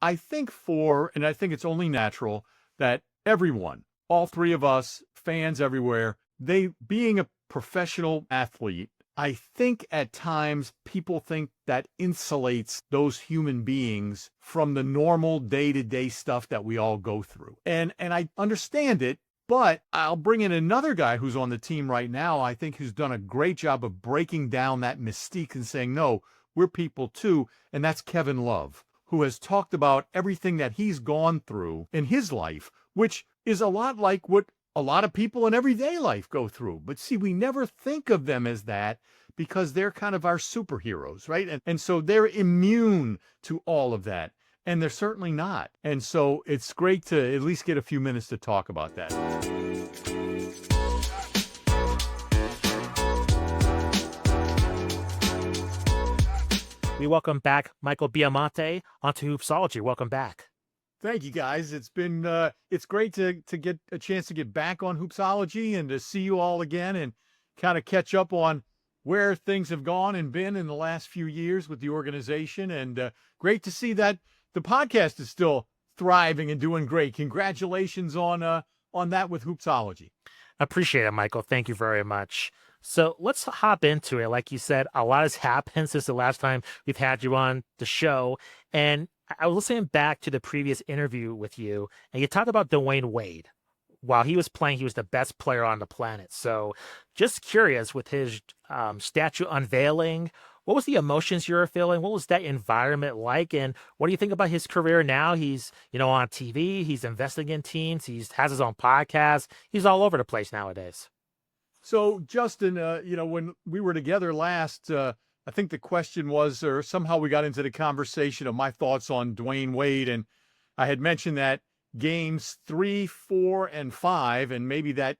I think and I think it's only natural that everyone, all three of us, fans everywhere, being a professional athlete, I think at times people think that insulates those human beings from the normal day-to-day stuff that we all go through. And I understand it, but I'll bring in another guy who's on the team right now, I think who's done a great job of breaking down that mystique and saying, no, we're people too, and that's Kevin Love, who has talked about everything that he's gone through in his life, which is a lot like what a lot of people in everyday life go through. But see, we never think of them as that because they're kind of our superheroes, right? And so they're immune to all of that. And they're certainly not. And so it's great to at least get a few minutes to talk about that. We welcome back Michael Baiamonte onto Hoopsology. Welcome back. Thank you, guys. It's been it's great to get a chance to get back on Hoopsology and to see you all again and kind of catch up on where things have gone and been in the last few years with the organization. And great to see that the podcast is still thriving and doing great. Congratulations on that with Hoopsology. Appreciate it, Michael. Thank you very much. So let's hop into it. Like you said, a lot has happened since the last time we've had you on the show. And I was listening back to the previous interview with you, and you talked about Dwyane Wade. While he was playing, he was the best player on the planet. So just curious, with his statue unveiling, what was the emotions you were feeling? What was that environment like? And what do you think about his career now? He's, on TV. He's investing in teams. He has his own podcast. He's all over the place nowadays. So, Justin, when we were together last, I think the question was, or somehow we got into the conversation of my thoughts on Dwyane Wade. And I had mentioned that games 3, 4, and 5, and maybe that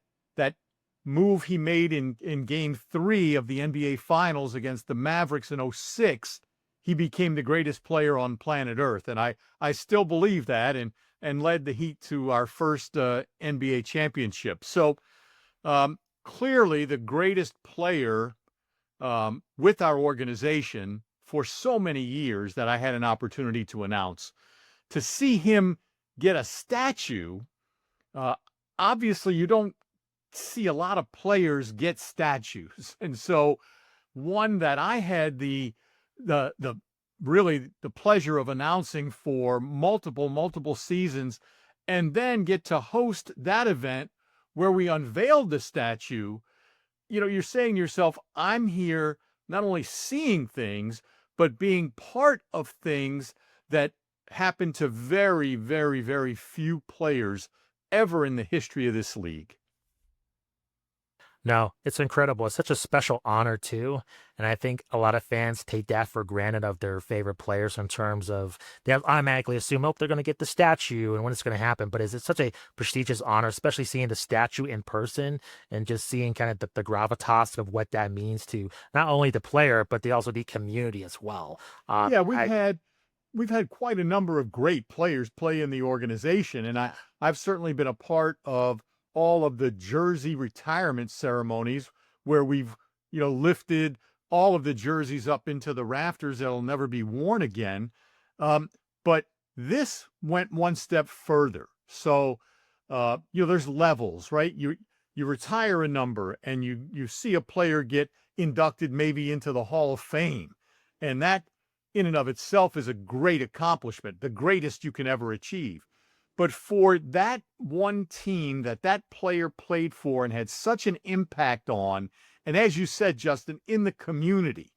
move he made in game 3 of the NBA Finals against the Mavericks in 2006, he became the greatest player on planet Earth. And I still believe that and led the Heat to our first NBA championship. So clearly the greatest player with our organization for so many years that I had an opportunity to announce. To see him get a statue, obviously you don't see a lot of players get statues. And so one that I had the pleasure of announcing for multiple seasons, and then get to host that event where we unveiled the statue. You're saying to yourself, I'm here not only seeing things, but being part of things that happen to very, very, very few players ever in the history of this league. No, it's incredible. It's such a special honor, too. And I think a lot of fans take that for granted of their favorite players in terms of they automatically assume, they're going to get the statue and when it's going to happen. But it's such a prestigious honor, especially seeing the statue in person and just seeing kind of the gravitas of what that means to not only the player, but also the community as well. Yeah, we've had quite a number of great players play in the organization. And I've certainly been a part of all of the jersey retirement ceremonies where we've, lifted all of the jerseys up into the rafters that'll never be worn again. But this went one step further. So, there's levels, right? You retire a number and you see a player get inducted maybe into the Hall of Fame. And that in and of itself is a great accomplishment, the greatest you can ever achieve. But for that one team that player played for and had such an impact on, and as you said, Justin, in the community,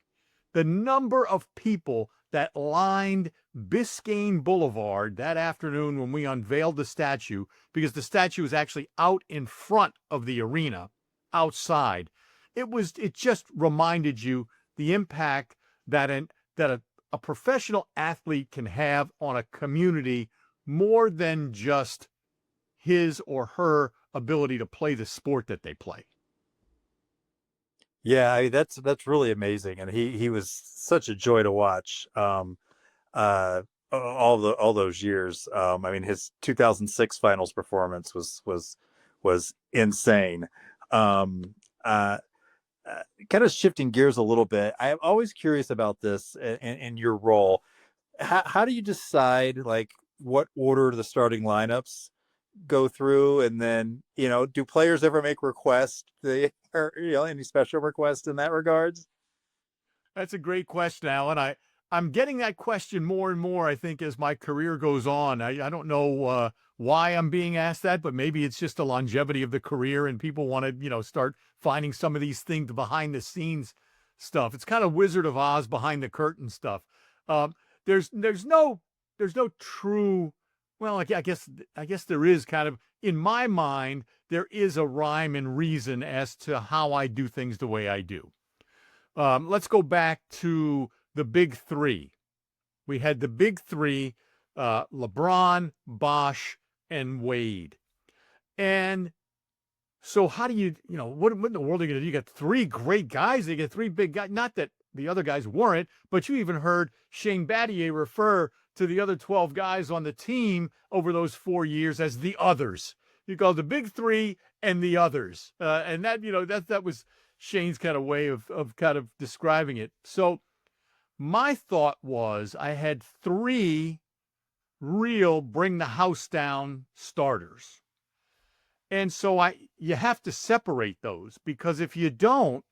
the number of people that lined Biscayne Boulevard that afternoon when we unveiled the statue, because the statue was actually out in front of the arena, outside, it just reminded you the impact that a professional athlete can have on a community more than just his or her ability to play the sport that they play. Yeah, that's really amazing, and he was such a joy to watch. All those years. His 2006 finals performance was insane. Kind of shifting gears a little bit, I'm always curious about this in your role. how do you decide like what order the starting lineups go through, and then do players ever make requests, or any special requests in that regards? That's a great question, Alan. I'm getting that question more and more, I think, as my career goes on. I don't know why I'm being asked that, but maybe it's just the longevity of the career and people want to, start finding some of these things behind the scenes stuff. It's kind of Wizard of Oz behind the curtain stuff. Um, there's no true, well, I guess there is kind of, in my mind, there is a rhyme and reason as to how I do things the way I do. Let's go back to the big three. We had the big three, LeBron, Bosh, and Wade. And so how do what in the world are you going to do? You got three great guys. You get three big guys. Not that the other guys weren't, but you even heard Shane Battier refer to the other 12 guys on the team over those 4 years as the others. You call the big three and the others. And that, that was Shane's kind of way of kind of describing it. So my thought was I had three real bring the house down starters. And so you have to separate those, because if you don't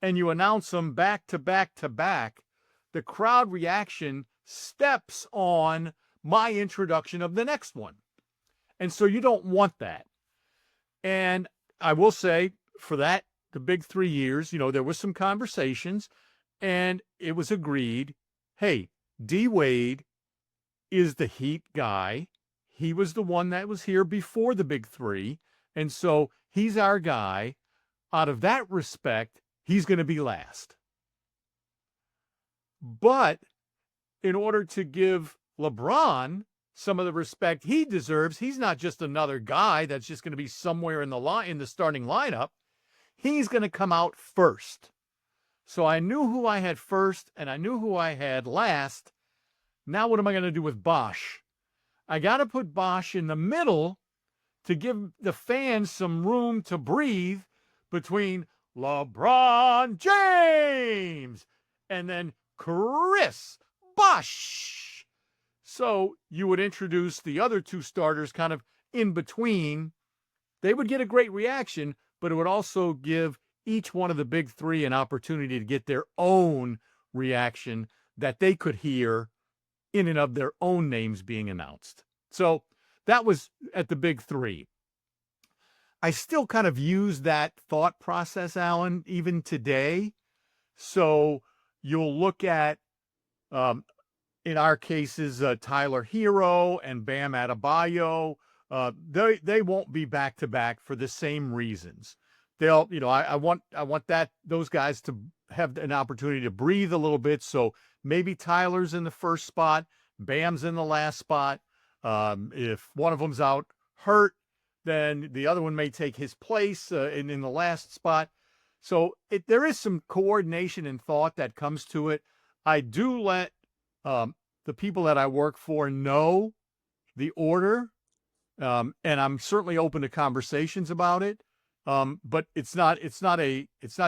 and you announce them back to back to back, the crowd reaction steps on my introduction of the next one. And so you don't want that. And I will say for that, the big 3 years, there was some conversations and it was agreed, hey, D Wade is the Heat guy. He was the one that was here before the big three. And so he's our guy. Out of that respect, he's going to be last. But in order to give LeBron some of the respect he deserves, he's not just another guy that's just going to be somewhere in the starting lineup. He's going to come out first. So I knew who I had first and I knew who I had last. Now what am I going to do with Bosh? I got to put Bosh in the middle to give the fans some room to breathe between LeBron James and then Chris Bosh. So you would introduce the other two starters kind of in between. They would get a great reaction, but it would also give each one of the big three an opportunity to get their own reaction that they could hear in and of their own names being announced. So that was at the big three. I still kind of use that thought process, Alan, even today. So you'll look at, in our cases, Tyler Hero and Bam Adebayo. They won't be back to back for the same reasons. They'll, I want those guys to have an opportunity to breathe a little bit. So maybe Tyler's in the first spot, Bam's in the last spot. If one of them's out hurt, then the other one may take his place in the last spot. So there is some coordination and thought that comes to it. I do let the people that I work for know the order, and I'm certainly open to conversations about it. But it's not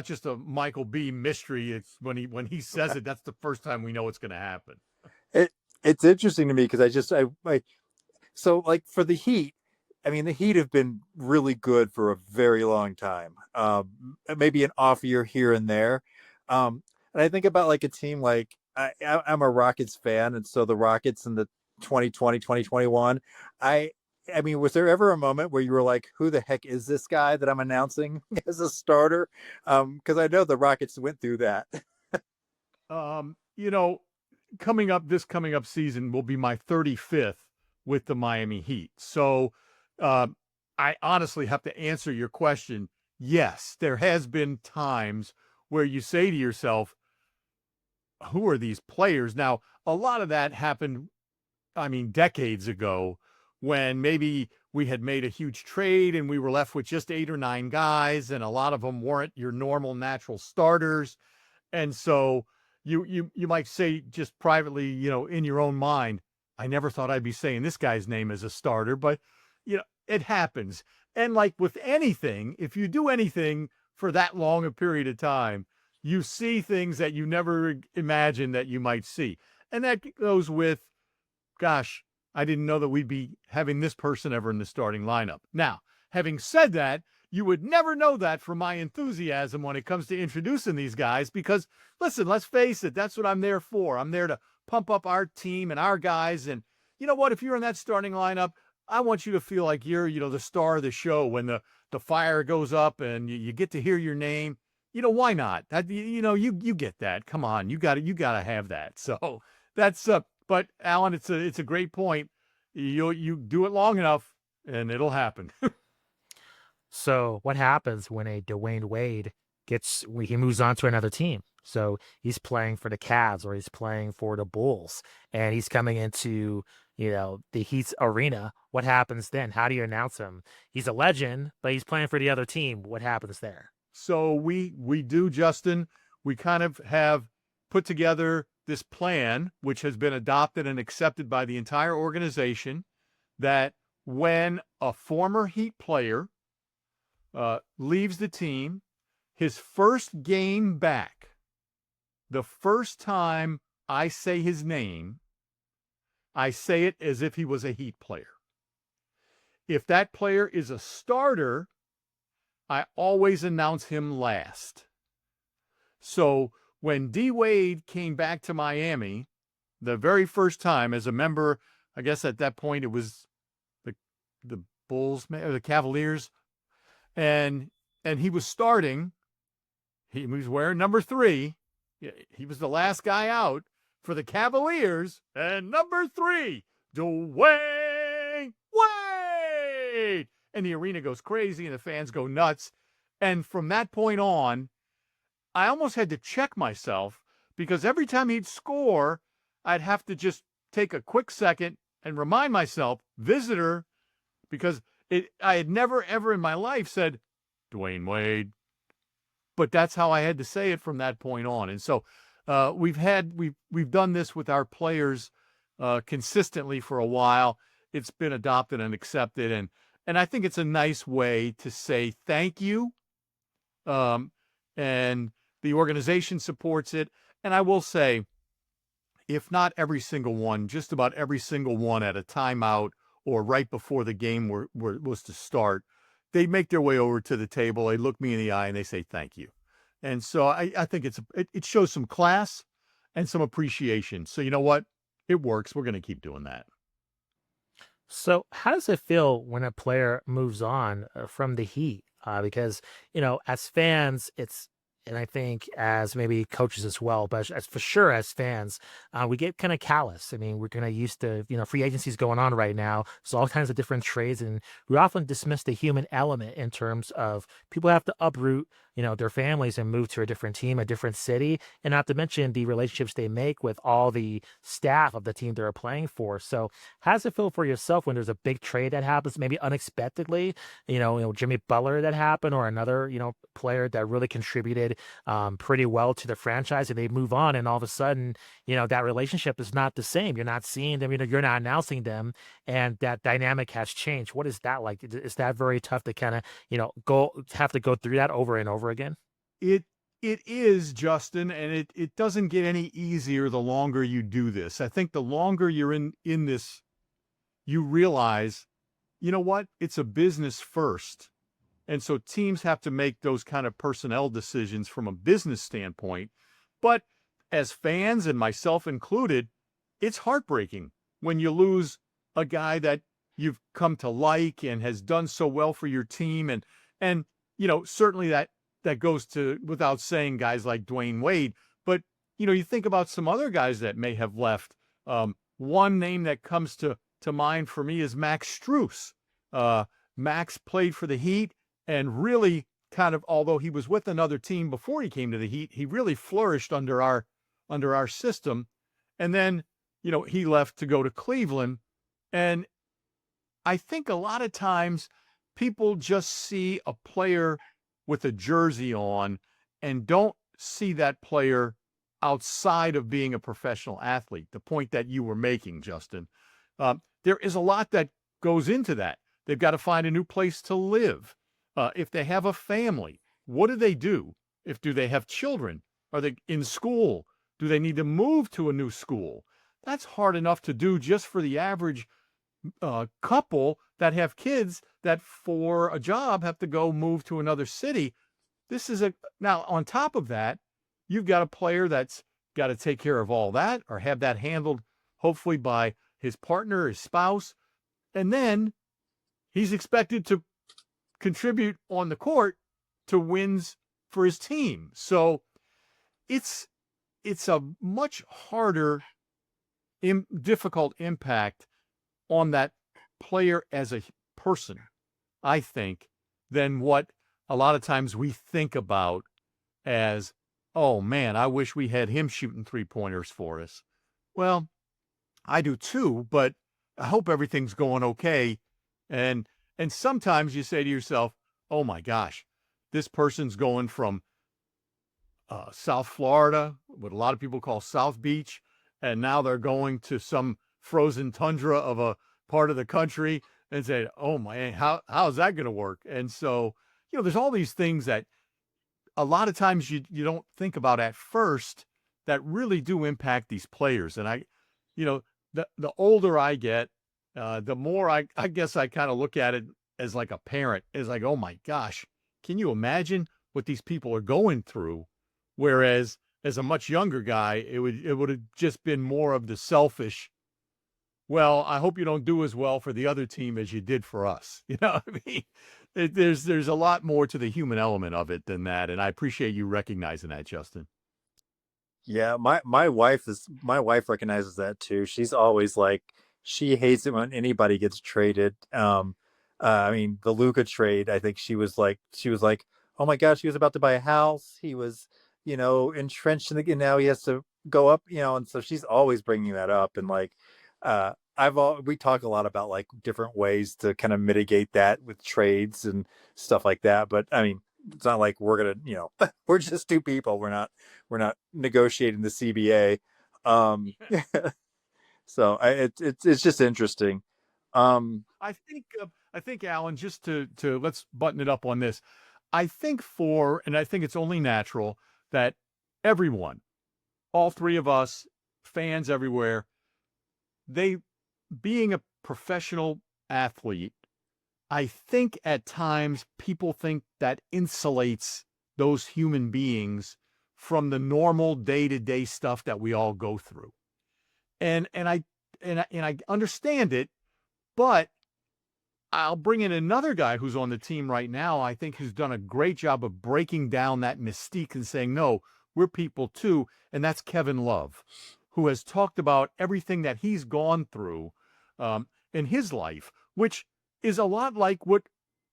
just a Michael B mystery. It's when he says it, that's the first time we know it's going to happen. It's interesting to me because so like for the Heat, I mean, the Heat have been really good for a very long time. Maybe an off year here and there. And I think about like a team like I'm a Rockets fan, and so the Rockets in the 2020, 2021, I mean, was there ever a moment where you were like, who the heck is this guy that I'm announcing as a starter? Because I know the Rockets went through that. Coming up season will be my 35th with the Miami Heat. So I honestly have to answer your question. Yes, there has been times where you say to yourself, who are these players? Now, a lot of that happened, decades ago, when maybe we had made a huge trade and we were left with just 8 or 9 guys, and a lot of them weren't your normal natural starters. And so you might say just privately, in your own mind, I never thought I'd be saying this guy's name as a starter, but it happens. And like with anything, if you do anything for that long a period of time, you see things that you never imagined that you might see. And that goes with, gosh, I didn't know that we'd be having this person ever in the starting lineup. Now, having said that, you would never know that from my enthusiasm when it comes to introducing these guys because, listen, let's face it, that's what I'm there for. I'm there to pump up our team and our guys. And you know what? If you're in that starting lineup, I want you to feel like you're, the star of the show when the fire goes up and you get to hear your name. Why not? That, you get that. Come on, you got to have that. So that's but Alan, it's a great point. You do it long enough and it'll happen. So what happens when a Dwyane Wade he moves on to another team? So he's playing for the Cavs or he's playing for the Bulls and he's coming into, the Heat's arena. What happens then? How do you announce him? He's a legend, but he's playing for the other team. What happens there? So we do, Justin, we kind of have put together this plan, which has been adopted and accepted by the entire organization, that when a former Heat player leaves the team, his first game back, the first time I say his name, I say it as if he was a Heat player. If that player is a starter, I always announce him last. So when D. Wade came back to Miami, the very first time as a member, I guess at that point it was the Bulls or the Cavaliers, and he was starting. He was wearing number 3. He was the last guy out for the Cavaliers, and number 3, Dwyane Wade. And the arena goes crazy and the fans go nuts. And from that point on, I almost had to check myself because every time he'd score, I'd have to just take a quick second and remind myself, visitor, because I had never, ever in my life said, Dwyane Wade. But that's how I had to say it from that point on. And so we've done this with our players consistently for a while. It's been adopted and accepted. And I think it's a nice way to say thank you. And the organization supports it. And I will say, if not every single one, just about every single one at a timeout or right before the game was to start, they make their way over to the table. They look me in the eye and they say thank you. And so I think it shows some class and some appreciation. So you know what? It works. We're going to keep doing that. So how does it feel when a player moves on from the Heat? Because, as fans, and I think as maybe coaches as well, but as for sure as fans, we get kind of callous. I mean, we're kind of used to, free agencies going on right now. So all kinds of different trades, and we often dismiss the human element in terms of people have to uproot, their families and move to a different team, a different city, and not to mention the relationships they make with all the staff of the team they're playing for. So how does it feel for yourself when there's a big trade that happens, maybe unexpectedly, Jimmy Butler that happened, or another, player that really contributed pretty well to the franchise, and they move on, and all of a sudden, that relationship is not the same. You're not seeing them, you're not announcing them, and that dynamic has changed. What is that like? Is that very tough to kind of, have to go through that over and over again? It is, Justin, and it doesn't get any easier the longer you do this. I think the longer you're in this, you realize, you know what? It's a business first. And so teams have to make those kind of personnel decisions from a business standpoint. But as fans, and myself included, it's heartbreaking when you lose a guy that you've come to like and has done so well for your team. And certainly that goes to without saying guys like Dwyane Wade. But, you think about some other guys that may have left. One name that comes to mind for me is Max Strus. Max played for the Heat. And really kind of, although he was with another team before he came to the Heat, he really flourished under our system. And then, he left to go to Cleveland. And I think a lot of times people just see a player with a jersey on and don't see that player outside of being a professional athlete, the point that you were making, Justin. There is a lot that goes into that. They've got to find a new place to live. If they have a family, what do they do? Do they have children? Are they in school? Do they need to move to a new school? That's hard enough to do just for the average couple that have kids that for a job have to go move to another city. Now on top of that, you've got a player that's got to take care of all that or have that handled hopefully by his partner, his spouse. And then he's expected to contribute on the court to wins for his team. So it's a much harder, difficult impact on that player as a person, I think, than what a lot of times we think about as, oh man, I wish we had him shooting 3-pointers for us. Well, I do too, but I hope everything's going okay. And sometimes you say to yourself, oh my gosh, this person's going from South Florida, what a lot of people call South Beach, and now they're going to some frozen tundra of a part of the country and say, oh my, how is that going to work? And so, there's all these things that a lot of times you don't think about at first that really do impact these players. And the older I get, the more I guess I kind of look at it as like a parent, as like, oh my gosh, can you imagine what these people are going through? Whereas as a much younger guy, it would have just been more of the selfish, well, I hope you don't do as well for the other team as you did for us. You know what I mean? There's a lot more to the human element of it than that. And I appreciate you recognizing that, Justin. Yeah, my wife recognizes that too. She's always like, she hates it when anybody gets traded. I mean, the Luka trade, I think she was like, oh my gosh, he was about to buy a house. He was, entrenched in and now he has to go up, and so she's always bringing that up. And like, we talk a lot about like different ways to kind of mitigate that with trades and stuff like that. But I mean, it's not like we're gonna, we're just two people. We're not negotiating the CBA. So it's just interesting. I think Alan, just to let's button it up on this. I think and I think it's only natural that everyone, all three of us, fans everywhere, being a professional athlete, I think at times people think that insulates those human beings from the normal day-to-day stuff that we all go through. And I understand it, but I'll bring in another guy who's on the team right now, I think, who's done a great job of breaking down that mystique and saying, no, we're people too. And that's Kevin Love, who has talked about everything that he's gone through in his life, which is a lot like what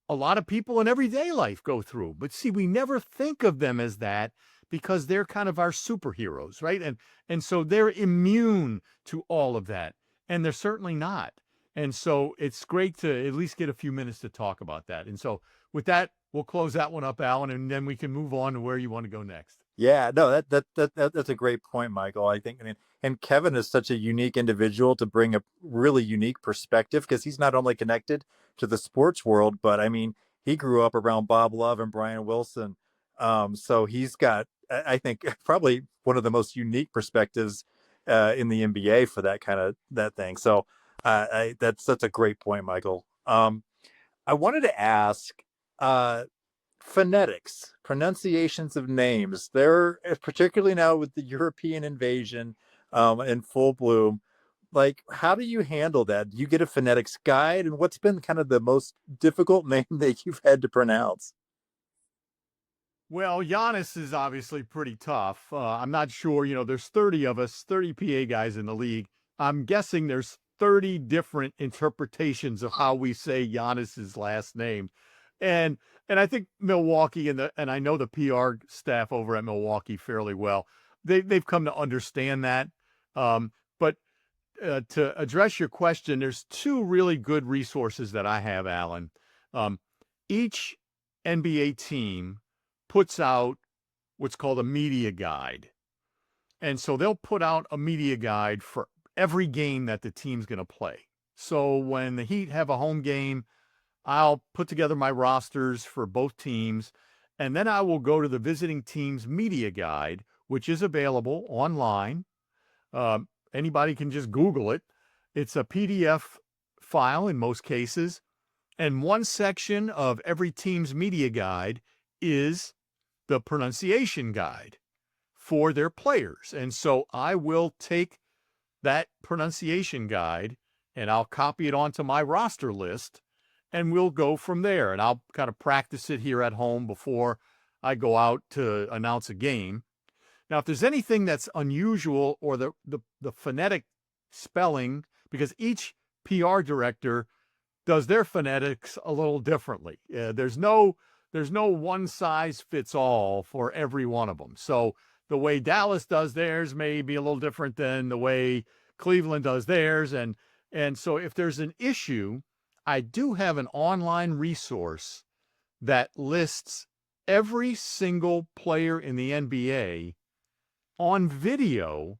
a lot of people in everyday life go through. But see, we never think of them as that because they're kind of our superheroes, right? And so they're immune to all of that. And they're certainly not. And so it's great to at least get a few minutes to talk about that. And so with that, we'll close that one up, Alan, and then we can move on to where you want to go next. Yeah, no, that's a great point, Michael. I think, and Kevin is such a unique individual to bring a really unique perspective because he's not only connected to the sports world, but I mean, he grew up around Bob Love and Brian Wilson. So he's got, I think, probably one of the most unique perspectives in the NBA for that thing. So that's a great point, Michael. I wanted to ask, phonetics, pronunciations of names. They're particularly now with the European invasion in full bloom. Like, how do you handle that? Do you get a phonetics guide? And what's been kind of the most difficult name that you've had to pronounce? Well, Giannis is obviously pretty tough. I'm not sure, there's 30 of us, 30 PA guys in the league. I'm guessing there's 30 different interpretations of how we say Giannis's last name. And I think Milwaukee and I know the PR staff over at Milwaukee fairly well. They've come to understand that. But to address your question, there's two really good resources that I have, Alan. Each NBA team puts out what's called a media guide. And so they'll put out a media guide for every game that the team's going to play. So when the Heat have a home game, I'll put together my rosters for both teams, and then I will go to the visiting team's media guide, which is available online. anybody can just Google it. It's a PDF file in most cases. And one section of every team's media guide is the pronunciation guide for their players. And so I will take that pronunciation guide and I'll copy it onto my roster list, and we'll go from there. And I'll kind of practice it here at home before I go out to announce a game. Now, if there's anything that's unusual or the phonetic spelling, because each PR director does their phonetics a little differently. There's no one size fits all for every one of them. So the way Dallas does theirs may be a little different than the way Cleveland does theirs. And so if there's an issue, I do have an online resource that lists every single player in the NBA on video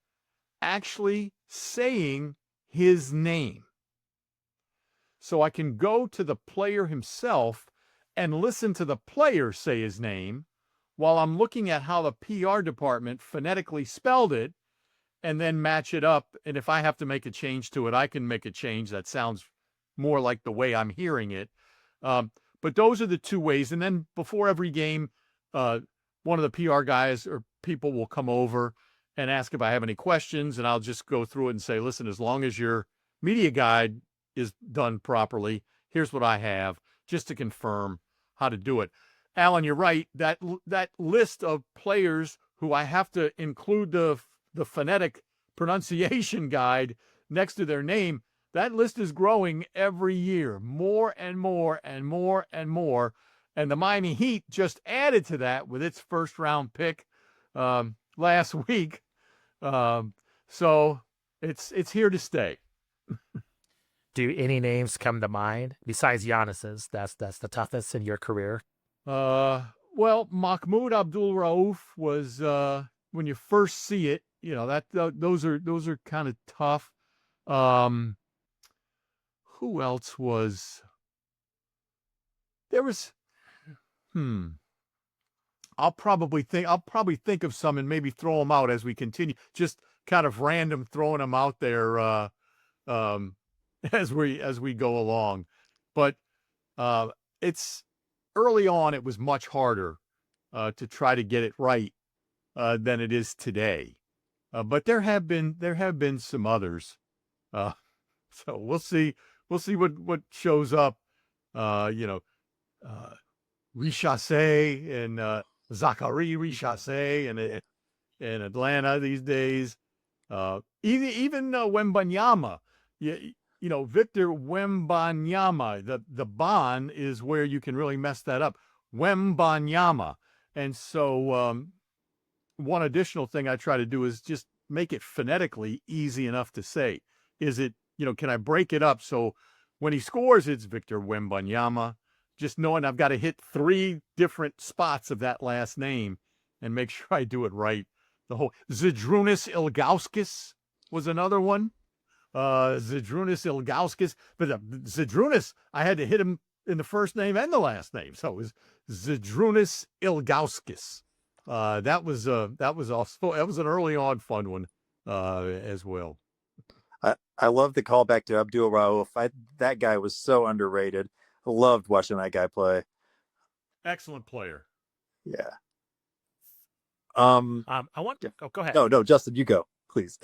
actually saying his name. So I can go to the player himself and listen to the player say his name while I'm looking at how the PR department phonetically spelled it, and then match it up. And if I have to make a change to it, I can make a change that sounds more like the way I'm hearing it. But those are the two ways. And then before every game, one of the PR guys or people will come over and ask if I have any questions, and I'll just go through it and say, listen, as long as your media guide is done properly, here's what I have, just to confirm how to do it. Alan, you're right. That list of players who I have to include the phonetic pronunciation guide next to their name, that list is growing every year, more and more and more and more. And the Miami Heat just added to that with its first round pick last week. So it's here to stay. Do any names come to mind besides Giannis's? That's the toughest in your career. Well, Mahmoud Abdul Rauf was when you first see it, those are kind of tough. Who else was there? I'll probably think of some and maybe throw them out as we continue. Just kind of random throwing them out there as we go along. But it's early on. It was much harder to try to get it right than it is today. But there have been some others. So we'll see what shows up. Richasset and Zachary Richasset in Atlanta these days. Even Wembanyama. Victor Wembanyama. The Ban is where you can really mess that up. Wembanyama. And so one additional thing I try to do is just make it phonetically easy enough to say. Is it, can I break it up so when he scores, it's Victor Wembanyama, just knowing I've got to hit 3 different spots of that last name and make sure I do it right. The whole Zydrunas Ilgauskas was another one. Zydrunas Ilgauskas, but Zydrunas, I had to hit him in the first name and the last name. So it was Zydrunas Ilgauskas. That was an early on fun one as well. I love the callback to Abdul Rauf. That guy was so underrated. I loved watching that guy play. Excellent player. Yeah. I want to go ahead. No, Justin, you go, please.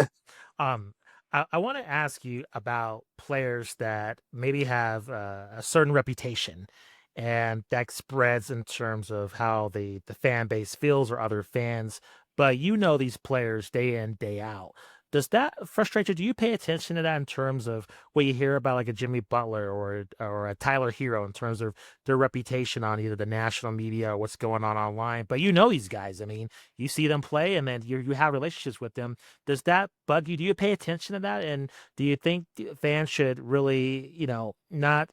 I want to ask you about players that maybe have a certain reputation and that spreads in terms of how the fan base feels or other fans, but these players day in, day out. Does that frustrate you? Do you pay attention to that in terms of what you hear about like a Jimmy Butler or a Tyler Hero in terms of their reputation on either the national media or what's going on online? But these guys. I mean, you see them play and then you have relationships with them. Does that bug you? Do you pay attention to that? And do you think fans should really, not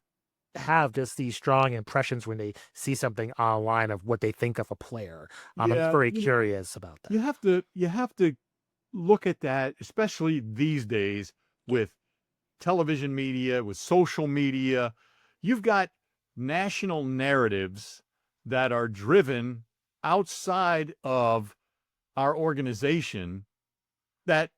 have just these strong impressions when they see something online of what they think of a player? I'm very curious about that. You have to look at that, especially these days with television media, with social media. You've got national narratives that are driven outside of our organization that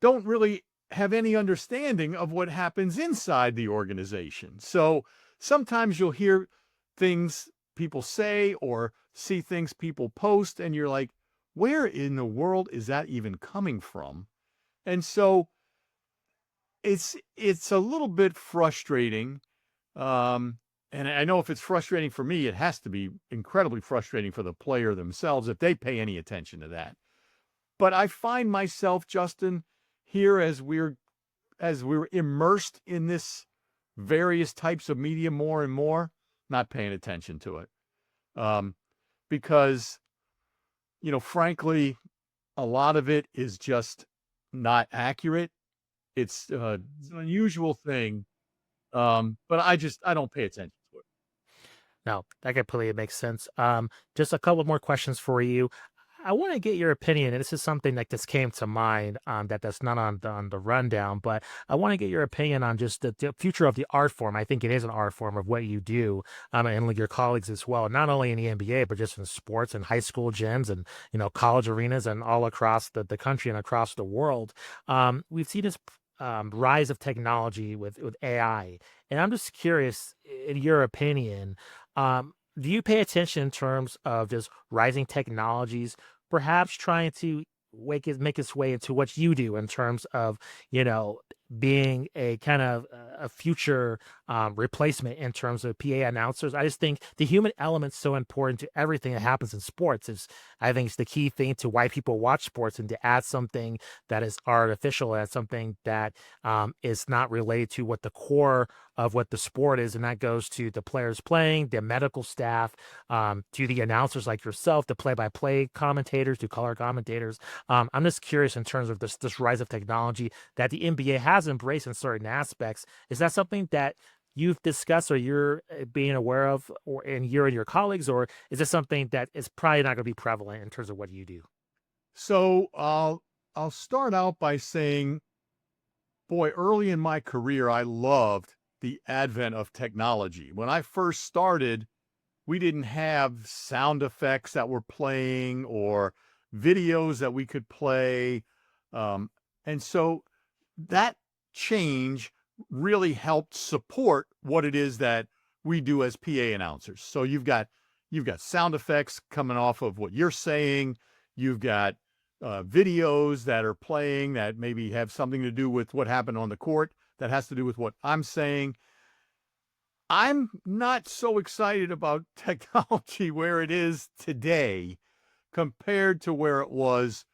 don't really have any understanding of what happens inside the organization. So sometimes you'll hear things people say or see things people post, and you're like, where in the world is that even coming from? And so it's a little bit frustrating. And I know if it's frustrating for me, it has to be incredibly frustrating for the player themselves if they pay any attention to that. But I find myself, Justin, here as we're immersed in this various types of media more and more, not paying attention to it. Because, frankly, a lot of it is just not accurate. It's an unusual thing. But I don't pay attention to it. No, that completely makes sense. Just a couple more questions for you. I want to get your opinion, and this is something that just came to mind that's not on the rundown, but I want to get your opinion on just the future of the art form. I think it is an art form of what you do, and like your colleagues as well, not only in the NBA, but just in sports and high school gyms and, college arenas and all across the country and across the world. We've seen this rise of technology with AI, and I'm just curious, in your opinion, do you pay attention in terms of just rising technologies, perhaps trying to make its way into what you do in terms of, being a kind of a future replacement in terms of PA announcers? I just think the human element's so important to everything that happens in sports. I think it's the key thing to why people watch sports, and to add something that is artificial, add something that is not related to what the core of what the sport is, and that goes to the players playing, the medical staff, to the announcers like yourself, the play-by-play commentators, to color commentators. I'm just curious in terms of this rise of technology that the NBA has embraced in certain aspects. Is that something that you've discussed or you're being aware of, or you and your colleagues, or is this something that is probably not going to be prevalent in terms of what you do? So I'll start out by saying, boy, early in my career, I loved the advent of technology. When I first started, we didn't have sound effects that were playing or videos that we could play. And so that change really helped support what it is that we do as PA announcers. So you've got sound effects coming off of what you're saying. You've got videos that are playing that maybe have something to do with what happened on the court that has to do with what I'm saying. I'm not so excited about technology where it is today compared to where it was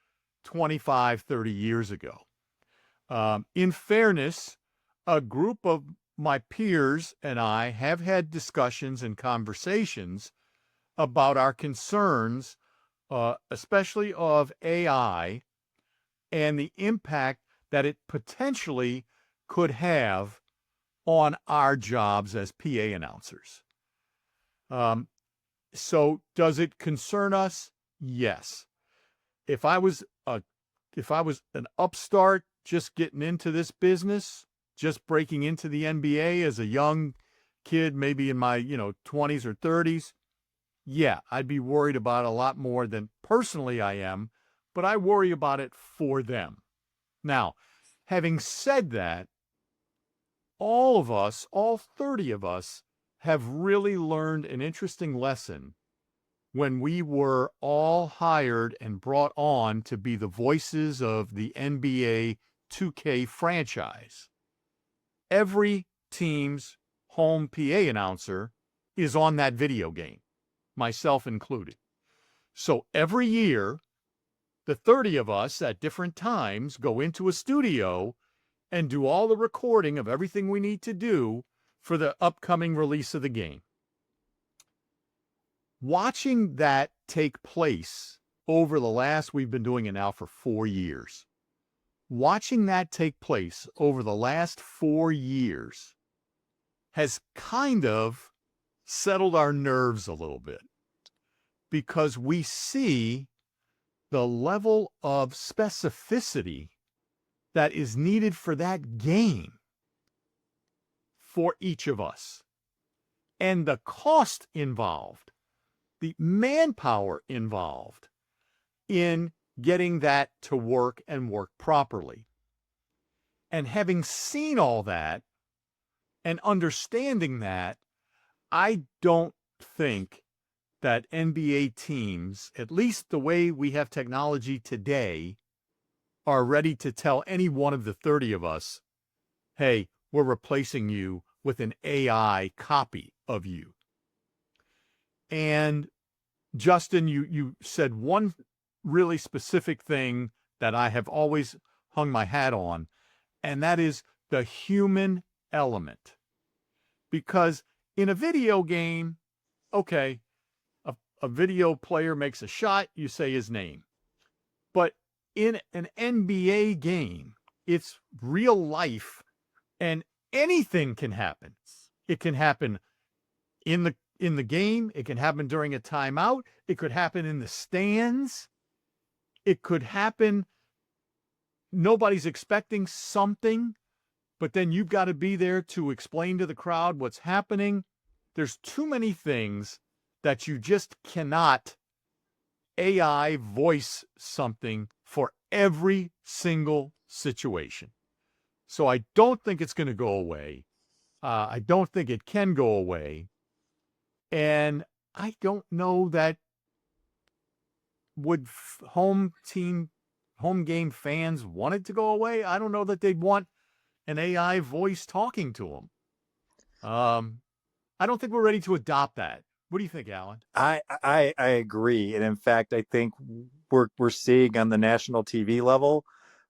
25, 30 years ago. In fairness, a group of my peers and I have had discussions and conversations about our concerns, especially of AI, and the impact that it potentially could have on our jobs as PA announcers. So does it concern us? Yes. If I was an upstart just getting into this business, just breaking into the NBA as a young kid, maybe in my 20s or 30s, yeah, I'd be worried about a lot more than personally I am, but I worry about it for them. Now, having said that, all of us, all 30 of us, have really learned an interesting lesson when we were all hired and brought on to be the voices of the NBA 2K franchise. Every team's home PA announcer is on that video game, myself included. So every year, the 30 of us at different times go into a studio and do all the recording of everything we need to do for the upcoming release of the game. Watching that take place over the last, we've been doing it now for 4 years. Watching that take place over the last 4 years has kind of settled our nerves a little bit, because we see the level of specificity that is needed for that game for each of us, and the cost involved, the manpower involved in getting that to work and work properly. And having seen all that and understanding that, I don't think that NBA teams, at least the way we have technology today, are ready to tell any one of the 30 of us, hey, we're replacing you with an AI copy of you. And Justin, you said one really specific thing that I have always hung my hat on, and that is the human element. Because in a video game, okay, a video player makes a shot, you say his name. But in an NBA game, it's real life, and anything can happen. It can happen in the game, it can happen during a timeout, it could happen in the stands, it could happen, nobody's expecting something, but then you've got to be there to explain to the crowd what's happening. There's too many things that you just cannot AI voice something for every single situation. So I don't think it's going to go away. I don't think it can go away. And I don't know that would home game fans want it to go away. I don't know that they'd want an AI voice talking to them. I don't think we're ready to adopt that. What do you think, Alan? I agree, and in fact, I think we're seeing on the national TV level,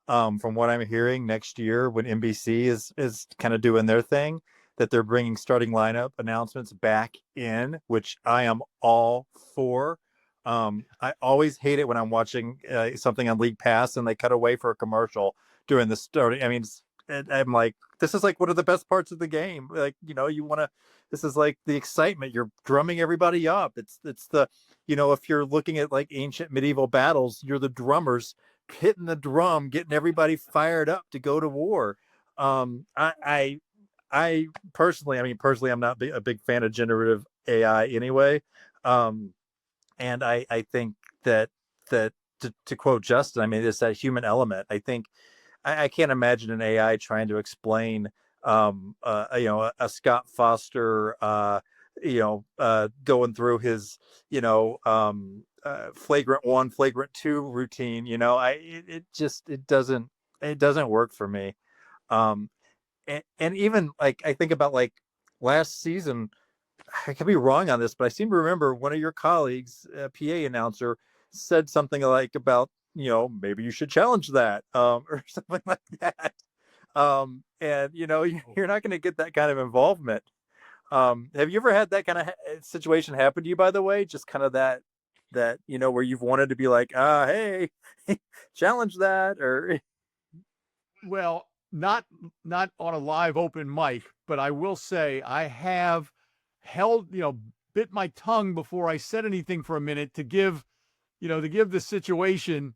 from what I'm hearing, next year when NBC is kind of doing their thing, that they're bringing starting lineup announcements back in, which I am all for. I always hate it when I'm watching something on League Pass and they cut away for a commercial during the starting. I mean, I'm like, this is like one of the best parts of the game. Like, you want to. This is like the excitement. You're drumming everybody up. It's the, if you're looking at like ancient medieval battles, you're the drummers hitting the drum, getting everybody fired up to go to war. I personally, I'm not a big fan of generative AI anyway. And I think that to quote Justin, I mean, it's that human element. I think I can't imagine an AI trying to explain, a Scott Foster, going through his, flagrant 1, flagrant 2 routine. It doesn't work for me. And even like, I think about like last season, I could be wrong on this, but I seem to remember one of your colleagues, a PA announcer, said something like about, maybe you should challenge that, or something like that. And you're not going to get that kind of involvement. Have you ever had that kind of situation happen to you, by the way? Just kind of that, where you've wanted to be like, hey, challenge that, or. Well, not on a live open mic, but I will say I have held, bit my tongue before I said anything for a minute to give the situation.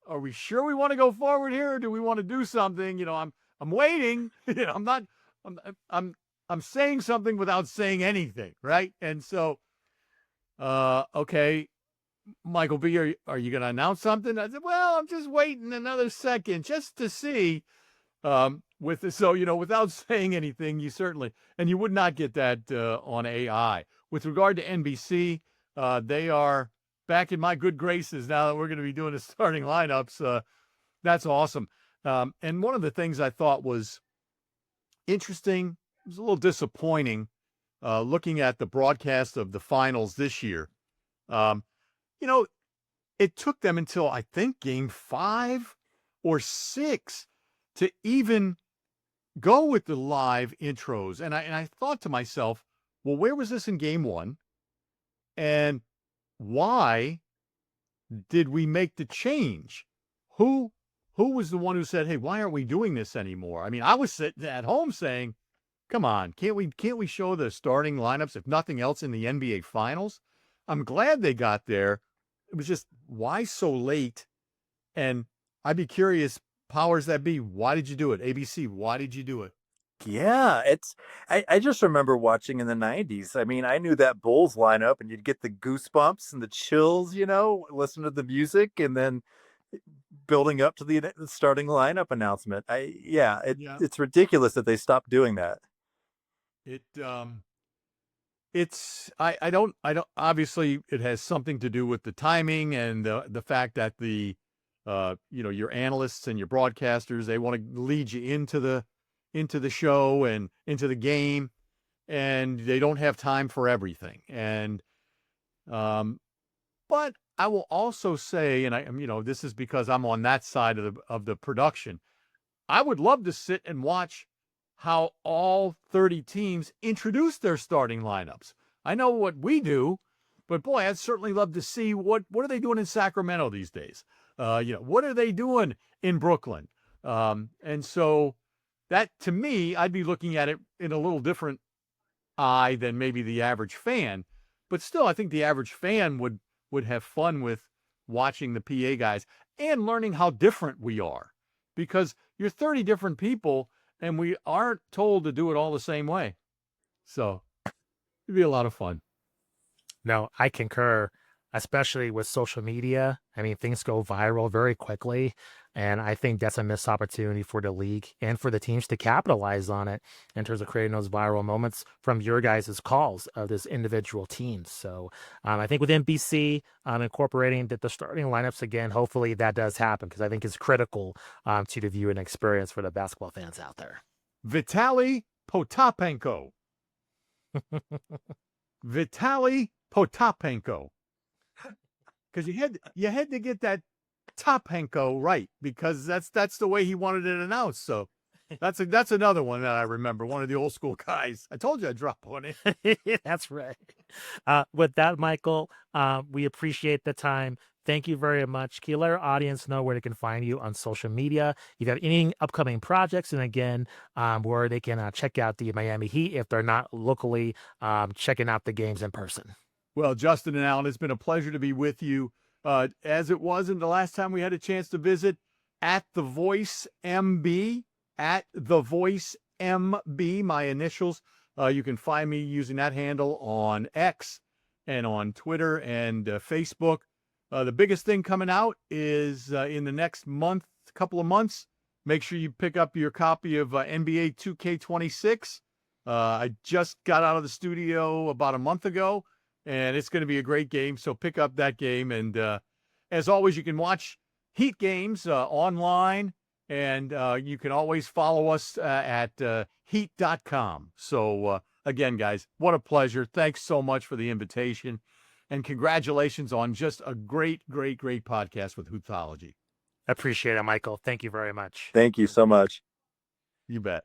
Are we sure we want to go forward here, or do we want to do something? I'm waiting. I'm saying something without saying anything, right? And so, okay, Michael B, are you going to announce something? I said, well, I'm just waiting another second just to see. Without saying anything, you certainly, and you would not get that on AI. With regard to NBC, they are back in my good graces now that we're going to be doing the starting lineups. That's awesome. And one of the things I thought was interesting, it was a little disappointing, looking at the broadcast of the finals this year. It took them until I think game 5 or 6 to even go with the live intros. And I thought to myself, well, where was this in game 1? And why did we make the change? Who was the one who said, hey, why aren't we doing this anymore? I mean, I was sitting at home saying, come on, can't we show the starting lineups, if nothing else, in the NBA finals? I'm glad they got there. It was just, why so late? And I'd be curious, powers that be, why did you do it? ABC, why did you do it? Yeah, I just remember watching in the 90s. I mean, I knew that Bulls lineup, and you'd get the goosebumps and the chills, listen to the music, and then building up to the starting lineup announcement. Yeah. It's ridiculous that they stopped doing that. I don't obviously it has something to do with the timing and the fact that your analysts and your broadcasters, they want to lead you into the show and into the game, and they don't have time for everything. And but I will also say, and this is because I'm on that side of the production, I would love to sit and watch how all 30 teams introduce their starting lineups. I know what we do, but boy, I'd certainly love to see what are they doing in Sacramento these days? What are they doing in Brooklyn? And so that, to me, I'd be looking at it in a little different eye than maybe the average fan. But still, I think the average fan would have fun with watching the PA guys and learning how different we are, because you're 30 different people and we aren't told to do it all the same way. So it'd be a lot of fun. No, I concur, especially with social media. I mean, things go viral very quickly. And I think that's a missed opportunity for the league and for the teams to capitalize on it in terms of creating those viral moments from your guys' calls of this individual teams. So I think with NBC incorporating the starting lineups again, hopefully that does happen, because I think it's critical to the viewing experience for the basketball fans out there. Vitaly Potapenko. Vitaly Potapenko. Because you had to get that Topenko right, because that's the way he wanted it announced. So that's another one that I remember, one of the old school guys. I told you I'd drop on it. That's right. With that, Michael, we appreciate the time. Thank you very much. Can you let our audience know where they can find you on social media? If you have any upcoming projects, and again, where they can check out the Miami Heat if they're not locally checking out the games in person. Well, Justin and Alan, it's been a pleasure to be with you. As it was in the last time we had a chance to visit, at The Voice MB, my initials. You can find me using that handle on X and on Twitter and Facebook. The biggest thing coming out is in the next couple of months. Make sure you pick up your copy of NBA 2K26. I just got out of the studio about a month ago, and it's going to be a great game. So pick up that game. And as always, you can watch Heat games online, and you can always follow us at heat.com. So again, guys, what a pleasure. Thanks so much for the invitation, and congratulations on just a great, great, great podcast with Hoopsology. Appreciate it, Michael. Thank you very much. Thank you so much. You bet.